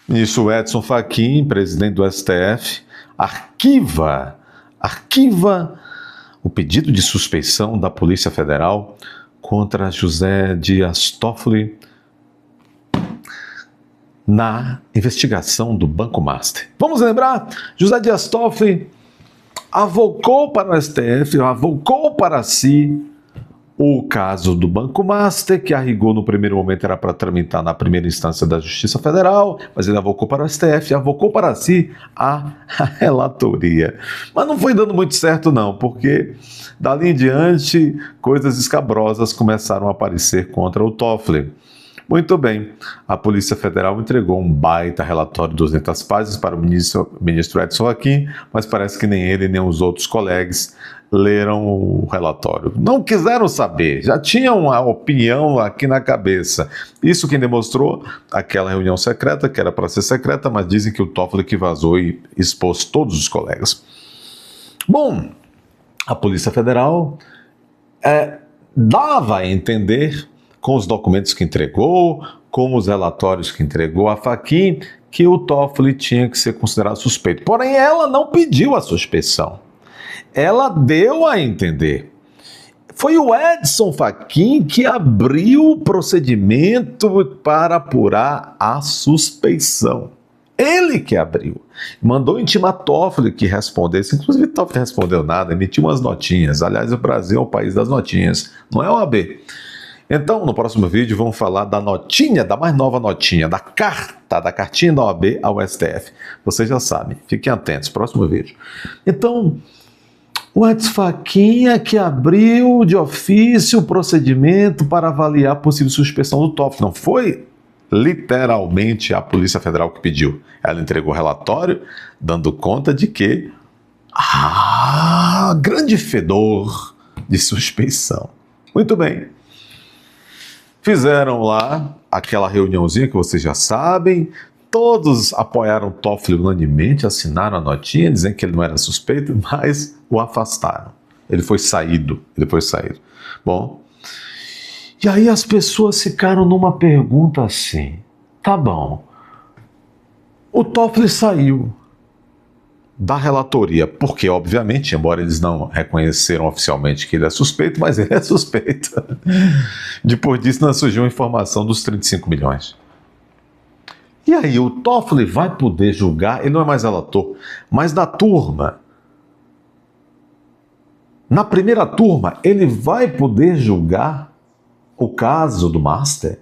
Ministro Edson Fachin, presidente do STF, arquiva o pedido de suspeição da Polícia Federal contra José Dias Toffoli na investigação do Banco Master. Vamos lembrar? José Dias Toffoli avocou para o STF, avocou para si o caso do Banco Master, que a rigor no primeiro momento era para tramitar na primeira instância da Justiça Federal, mas ele avocou para o STF, avocou para si a relatoria. Mas não foi dando muito certo não, porque dali em diante coisas escabrosas começaram a aparecer contra o Toffoli. Muito bem, a Polícia Federal entregou um baita relatório de 200 páginas para o ministro Edson Fachin, mas parece que nem ele nem os outros colegas leram o relatório. Não quiseram saber, já tinham uma opinião aqui na cabeça. Isso quem demonstrou aquela reunião secreta, que era para ser secreta, mas dizem que o Toffoli que vazou e expôs todos os colegas. Bom, a Polícia Federal dava a entender, com os documentos que entregou, com os relatórios que entregou a Fachin, que o Toffoli tinha que ser considerado suspeito. Porém, ela não pediu a suspeição. Ela deu a entender. Foi o Edson Fachin que abriu o procedimento para apurar a suspeição. Ele que abriu. Mandou intimar Toffoli que respondesse. Inclusive, Toffoli não respondeu nada, emitiu umas notinhas. Aliás, o Brasil é o país das notinhas, não é o AB. Então, no próximo vídeo, vamos falar da notinha, da mais nova notinha, da cartinha da OAB ao STF. Vocês já sabem, fiquem atentos, próximo vídeo. Então, o Edson Fachin é que abriu de ofício o procedimento para avaliar a possível suspeição do Toffoli. Não foi literalmente a Polícia Federal que pediu. Ela entregou o relatório dando conta de que grande fedor de suspeição. Muito bem. Fizeram lá aquela reuniãozinha que vocês já sabem, todos apoiaram o Toffoli unanimemente, assinaram a notinha, dizendo que ele não era suspeito, mas o afastaram. Ele foi saído. Bom, e aí as pessoas ficaram numa pergunta assim, tá bom, o Toffoli saiu da relatoria, porque, obviamente, embora eles não reconheceram oficialmente que ele é suspeito, mas ele é suspeito. Depois disso, não surgiu a informação dos 35 milhões. E aí, o Toffoli vai poder julgar, ele não é mais relator, mas na turma. Na primeira turma, ele vai poder julgar o caso do Master?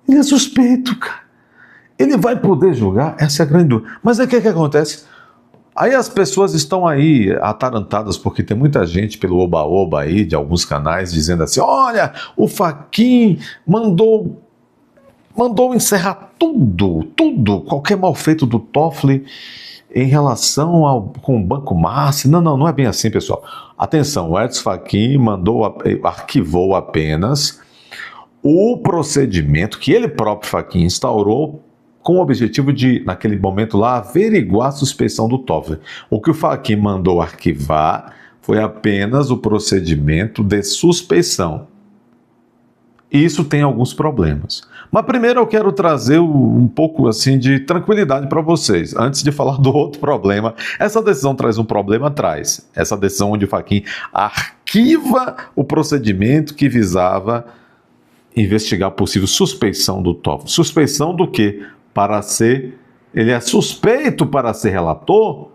Ele é suspeito, cara. Ele vai poder julgar? Essa é a grande dúvida. Mas aí o que acontece? Aí as pessoas estão aí atarantadas, porque tem muita gente pelo oba-oba aí, de alguns canais, dizendo assim, olha, o Fachin mandou encerrar tudo, qualquer mal feito do Toffoli em relação com o Banco Master. Não é bem assim, pessoal. Atenção, o Edson Fachin arquivou apenas o procedimento que ele próprio, Fachin, instaurou com o objetivo de, naquele momento lá, averiguar a suspeição do Toffoli. O que o Fachin mandou arquivar foi apenas o procedimento de suspeição. E isso tem alguns problemas. Mas primeiro eu quero trazer um pouco assim de tranquilidade para vocês, antes de falar do outro problema. Essa decisão traz um problema? Traz. Essa decisão onde o Fachin arquiva o procedimento que visava investigar a possível suspeição do Toffoli. Suspeição do quê? Ele é suspeito para ser relator?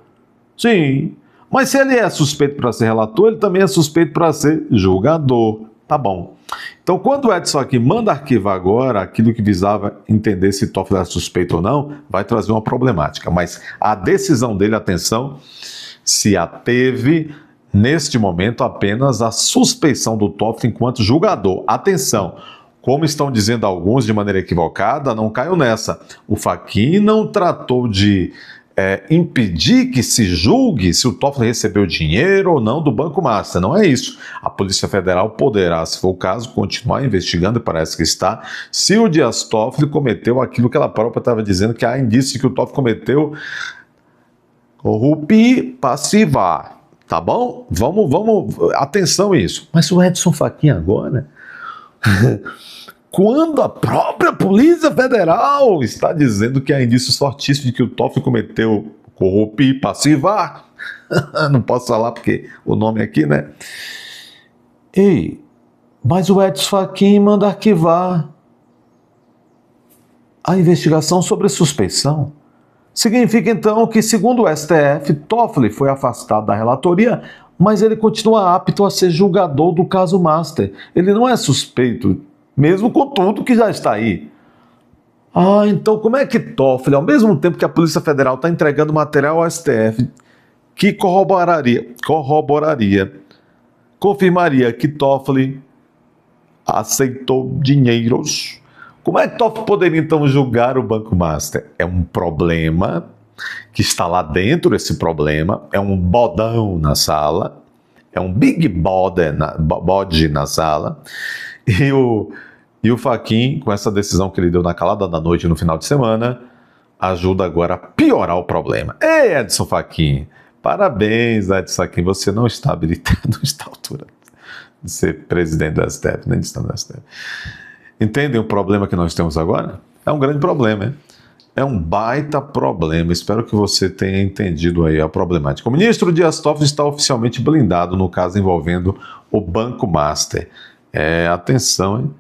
Sim. Mas se ele é suspeito para ser relator, ele também é suspeito para ser julgador. Tá bom. Então, quando o Edson aqui manda arquivar agora aquilo que visava entender se Toffoli era suspeito ou não, vai trazer uma problemática. Mas a decisão dele, atenção, se ateve neste momento apenas a suspeição do Toffoli enquanto julgador. Atenção! Como estão dizendo alguns de maneira equivocada, não caiam nessa. O Fachin não tratou de impedir que se julgue se o Toffoli recebeu dinheiro ou não do Banco Master. Não é isso. A Polícia Federal poderá, se for o caso, continuar investigando, e parece que está, se o Dias Toffoli cometeu aquilo que ela própria estava dizendo, que há indício de que o Toffoli cometeu corrupção passiva. Tá bom? Vamos, atenção a isso. Mas o Edson Fachin agora... quando a própria Polícia Federal está dizendo que há indícios fortíssimos de que o Toffoli cometeu corrupir, passivar. Não posso falar porque o nome aqui, né? Ei, mas o Edson Fachin manda arquivar a investigação sobre suspeição. Significa então que, segundo o STF, Toffoli foi afastado da relatoria, mas ele continua apto a ser julgador do caso Master. Ele não é suspeito, mesmo com tudo que já está aí. Ah, então como é que Toffoli, ao mesmo tempo que a Polícia Federal está entregando material ao STF, que confirmaria que Toffoli aceitou dinheiros, como é que Toffoli poderia então julgar o Banco Master? É um problema que está lá dentro, esse problema, é um bodão na sala, é um big bode na sala, e o Fachin, com essa decisão que ele deu na calada da noite no final de semana, ajuda agora a piorar o problema. Ei, Edson Fachin, parabéns, Edson Fachin, você não está habilitado, não está à altura de ser presidente do STF, nem de estar no STF. Entendem o problema que nós temos agora? É um grande problema, hein? É um baita problema. Espero que você tenha entendido aí a problemática. O ministro Dias Toffoli está oficialmente blindado no caso envolvendo o Banco Master. Atenção, hein?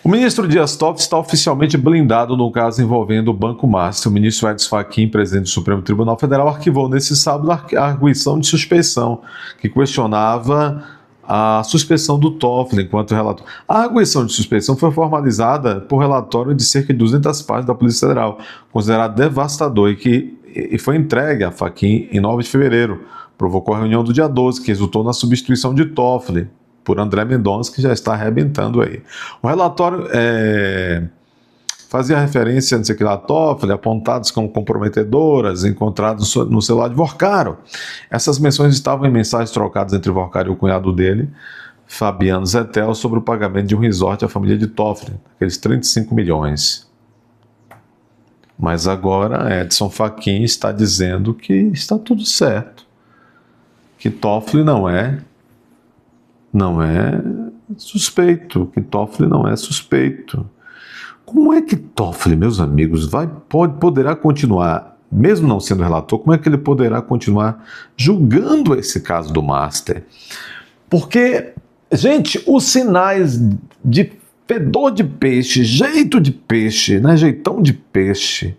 O ministro Dias Toffoli está oficialmente blindado no caso envolvendo o Banco Master. O ministro Edson Fachin, presidente do Supremo Tribunal Federal, arquivou nesse sábado a arguição de suspeição, que questionava a suspeição do Toffoli enquanto relator. A arguição de suspeição foi formalizada por relatório de cerca de 200 páginas da Polícia Federal, considerado devastador e foi entregue a Fachin em 9 de fevereiro. Provocou a reunião do dia 12, que resultou na substituição de Toffoli por André Mendonça, que já está arrebentando aí. O relatório fazia referência a que Toffoli, apontados como comprometedoras, encontrados no celular de Vorcaro. Essas menções estavam em mensagens trocadas entre Vorcaro e o cunhado dele, Fabiano Zettel, sobre o pagamento de um resort à família de Toffoli, aqueles 35 milhões. Mas agora Edson Fachin está dizendo que está tudo certo, que Toffoli não é suspeito, que Toffoli não é suspeito. Como é que Toffoli, meus amigos, poderá continuar, mesmo não sendo relator, como é que ele poderá continuar julgando esse caso do Master? Porque, gente, os sinais de fedor de peixe, jeito de peixe, né, jeitão de peixe,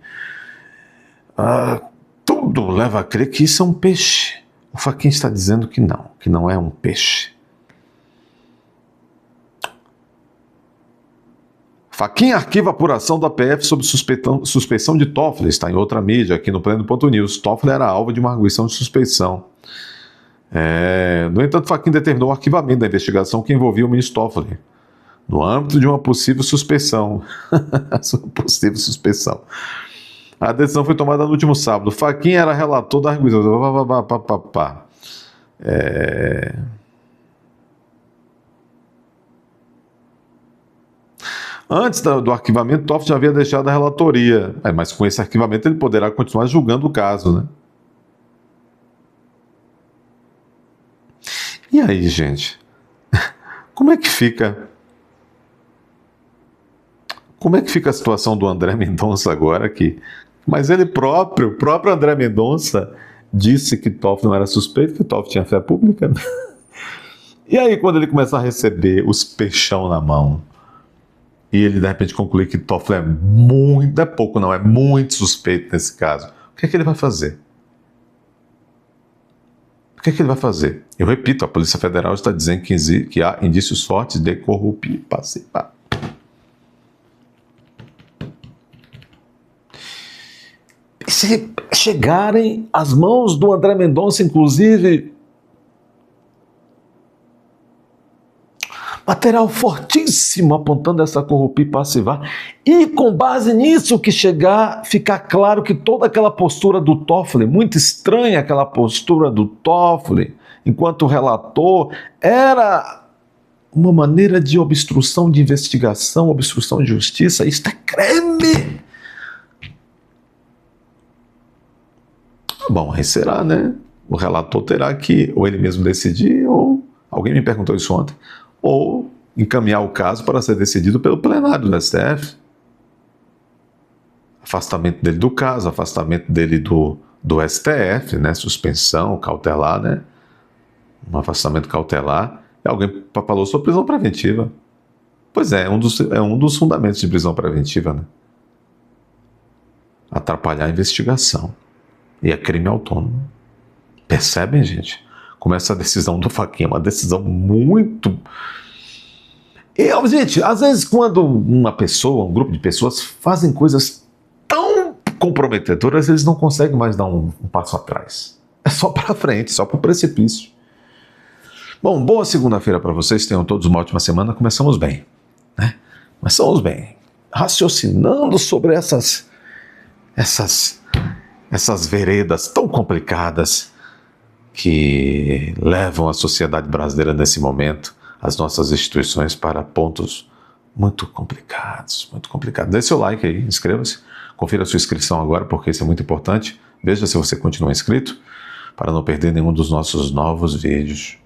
tudo leva a crer que isso é um peixe. O Fachin está dizendo que não é um peixe. Fachin arquiva a apuração da PF sobre suspeição de Toffoli. Está em outra mídia, aqui no Pleno.news. Toffoli era alvo de uma arguição de suspeição. No entanto, Fachin determinou o arquivamento da investigação que envolvia o ministro Toffoli, no âmbito de uma possível suspeição. Possível suspeição. A decisão foi tomada no último sábado. Fachin era relator da arguição. Antes do arquivamento, Toffoli já havia deixado a relatoria, mas com esse arquivamento ele poderá continuar julgando o caso, né? E aí, gente? Como é que fica a situação do André Mendonça agora aqui? Mas ele o próprio André Mendonça disse que Toffoli não era suspeito, que Toffoli tinha fé pública. E aí, quando ele começa a receber os peixão na mão, e ele de repente conclui que Toffoli é muito suspeito nesse caso, o que é que ele vai fazer? O que é que ele vai fazer? Eu repito, a Polícia Federal está dizendo que há indícios fortes de corrupir, passivar. Se chegarem às mãos do André Mendonça, inclusive, material fortíssimo apontando essa corrupir, passivar, e com base nisso ficar claro que toda aquela postura do Toffoli, muito estranha aquela postura do Toffoli, enquanto relator, era uma maneira de obstrução de investigação, obstrução de justiça. Isto é crime! Bom, aí será, né? O relator terá que ou ele mesmo decidir, ou alguém me perguntou isso ontem, ou encaminhar o caso para ser decidido pelo plenário do STF. Afastamento dele do caso, afastamento dele do STF, né? Suspensão cautelar, né? Um afastamento cautelar. E alguém falou sobre prisão preventiva. Pois é, é um dos fundamentos de prisão preventiva, né? Atrapalhar a investigação. E é crime autônomo. Percebem, gente? Como essa decisão do Fachin é uma decisão muito... E, gente, às vezes quando uma pessoa, um grupo de pessoas fazem coisas tão comprometedoras, eles não conseguem mais dar um passo atrás. É só para frente, só para o precipício. Bom, boa segunda-feira para vocês, tenham todos uma ótima semana. Começamos bem, né? Começamos bem, raciocinando sobre essas veredas tão complicadas que levam a sociedade brasileira nesse momento, as nossas instituições, para pontos muito complicados, muito complicados. Dê seu like aí, inscreva-se, confira a sua inscrição agora, porque isso é muito importante. Veja se você continua inscrito, para não perder nenhum dos nossos novos vídeos.